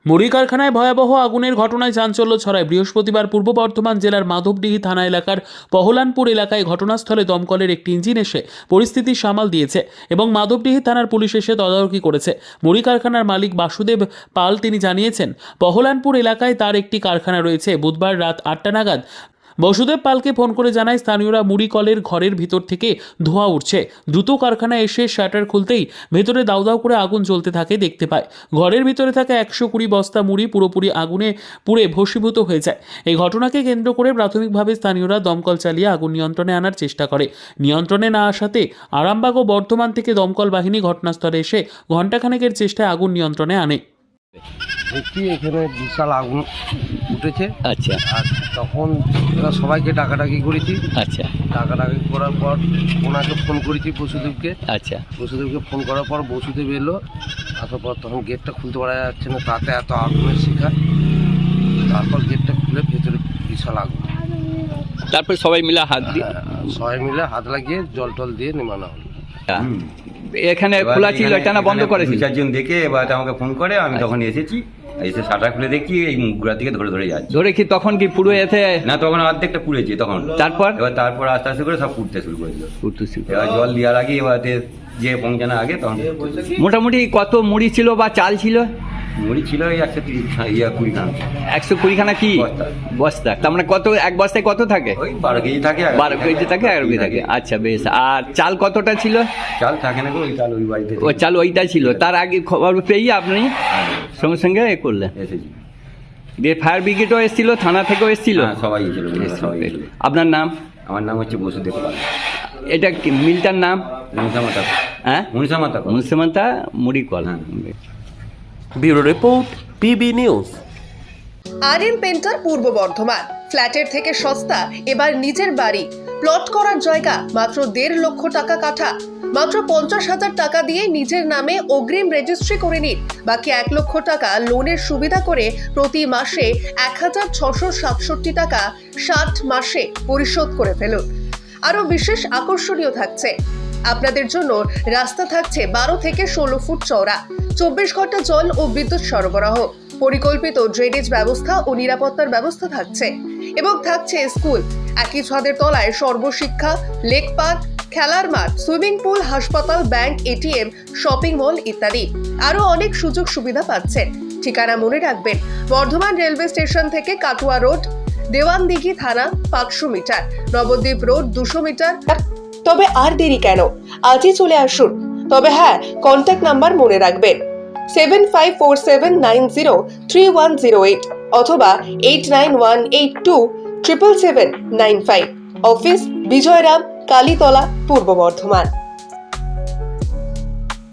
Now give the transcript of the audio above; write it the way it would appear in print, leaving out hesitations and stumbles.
মুড়ি কারখানায় ভয়াবহ আগুনের ঘটনায় চাঞ্চল্য ছড়ায় বৃহস্পতিবার পূর্ব বর্ধমান জেলার মাধবডিহি থানা এলাকার পহলানপুর এলাকায় ঘটনাস্থলে দমকলের একটি ইঞ্জিন এসে পরিস্থিতি সামাল দিয়েছে এবং মাধবডিহি থানার পুলিশ এসে তদারকি করেছে। মুড়ি কারখানার মালিক বাসুদেব পাল তিনি জানিয়েছেন, পহলানপুর এলাকায় তার একটি কারখানা রয়েছে। বুধবার রাত 8টা নাগাদ বসুদেব পালকে ফোন করে জানায় স্থানীয়রা মুড়ি কলের ঘরের ভিতর থেকে ধোঁয়া উঠছে। দ্রুত কারখানায় এসে শাটার খুলতেই ভেতরে দাউ দাউ করে আগুন জ্বলতে থাকে দেখতে পায়। ঘরের ভিতরে থাকা 120 বস্তা মুড়ি পুরোপুরি আগুনে পুড়ে ভস্মীভূত হয়ে যায়। এই ঘটনাকে কেন্দ্র করে প্রাথমিকভাবে স্থানীয়রা দমকল চালিয়ে আগুন নিয়ন্ত্রণে আনার চেষ্টা করে। নিয়ন্ত্রণে না আসাতে আরামবাগ ও বর্ধমান থেকে দমকল বাহিনী ঘটনাস্থলে এসে ঘণ্টাখানেকের চেষ্টায় আগুন নিয়ন্ত্রণে আনে। দেখি এখানে বিশাল আগুন উঠেছে। আচ্ছা আর তখন এরা সবাইকে ডাকাডাকি করেছি। আচ্ছা ডাকাডাকি করার পর ওনাকে ফোন করেছি বসুদেবকে। আচ্ছা বসুদেবকে ফোন করার পর বসুদেব এলো। আসার পর তখন গেটটা খুলতে পারা যাচ্ছে না, তাতে এত আগুনের শিখা। তারপর গেটটা খুলে ভেতরে বিশাল আগুন। তারপর সবাই মিলে হাত দিয়ে সবাই মিলে হাত লাগিয়ে জল টল দিয়ে নেমানো হলো। এখানে খোলা ছিল, এটা না বন্ধ করেছিল? 2-4 জন দেখে এবার আমাকে ফোন করে, আমি তখন এসেছি। এসে শাটার খুলে দেখি এই মুখগুলা থেকে ধরে ধরে যাচ্ছে। ধরে কি তখন কি পুরো এতে না, তখন অর্ধেকটা পুড়েছে তখন। তারপর তারপর আস্তে আস্তে করে সব পুড়তে শুরু করেছিল। উঠতেছিল। এবার জল দেওয়ার আগে এবার যে পৌঁছানোর আগে তখন মোটামুটি কত মুড়ি ছিল বা চাল ছিল? মুড়ি ছিল ওই 120 খানা। 120 খানা কি বস্তা। বস্তা? তার মানে কত, এক বস্তায় কত থাকে? ওই 12 কেজি থাকে। 12 কেজি থাকে, 11 কেজি থাকে। আচ্ছা বেশ। আর চাল কতটা ছিল? চাল থাকে না গো, ওই চাল ওই বাড়িতে ও চাল ওইটা ছিল। তার আগে খবর পেয়ে আপনি সঙ্গে সঙ্গে এ করলেন? এসেছি। দিয়ে ফায়ার ব্রিগেডও এসেছিল, থানা থেকেও এসেছিল? হ্যাঁ, সবাই এসেছিল, সবাই এসেছিল। আপনার নাম? আমার নাম হচ্ছে বসুদেব পাল। এটা কি মিলটার নাম? মুনসামাতা। হ্যাঁ, মুন্সিমাতা মুড়ি call. Bureau report, PB news. RM painter পূর্ব বর্ধমান। ফ্ল্যাটের থেকে সস্তা এবার নিজের বাড়ি। প্লট করার জায়গা মাত্র 1.5 লক্ষ টাকা কাঠা। মাত্র 50,000 টাকা দিয়ে নিজের নামে অগ্রিম রেজিস্ট্রি করে নিন। বাকি 1 লক্ষ টাকা লোনের সুবিধা করে প্রতি মাসে 1,667 টাকা 60 মাসে পরিশোধ করে ফেলুন। আরও বিশেষ আকর্ষণীয় থাকছে, আপনাদের জন্য রাস্তা থাকছে 12 থেকে 16 ফুট চওড়া, 24 ঘন্টা জল ও বিদ্যুৎ সরবরাহ, পরিকল্পিত ড্রেনেজ ব্যবস্থা ও নিরাপত্তার ব্যবস্থা থাকছে এবং থাকছে স্কুল। একই ছাদের তলায় সর্বশিক্ষা, লেক পার্ক, খেলার মাঠ, সুইমিং পুল, হাসপাতাল, ব্যাংক, এটিএম, শপিং মল ইত্যাদি আরও অনেক সুযোগ সুবিধা পাচ্ছেন। ঠিকানা মনে রাখবেন, বর্ধমান রেলওয়ে স্টেশন থেকে কাটুয়া রোড, দেওয়ানদিঘি থানা 500 মিটার, নবদ্বীপ রোড 200 মিটার। তবে আর দেরি কেন, আজই চলে আসুন। তবে হ্যাঁ, কন্ট্যাক্ট নাম্বার মনে রাখবেন 7547903108 অথবা 8918277795। অফিস বিজয়রাম, কালীতলা, পূর্ব বর্ধমান।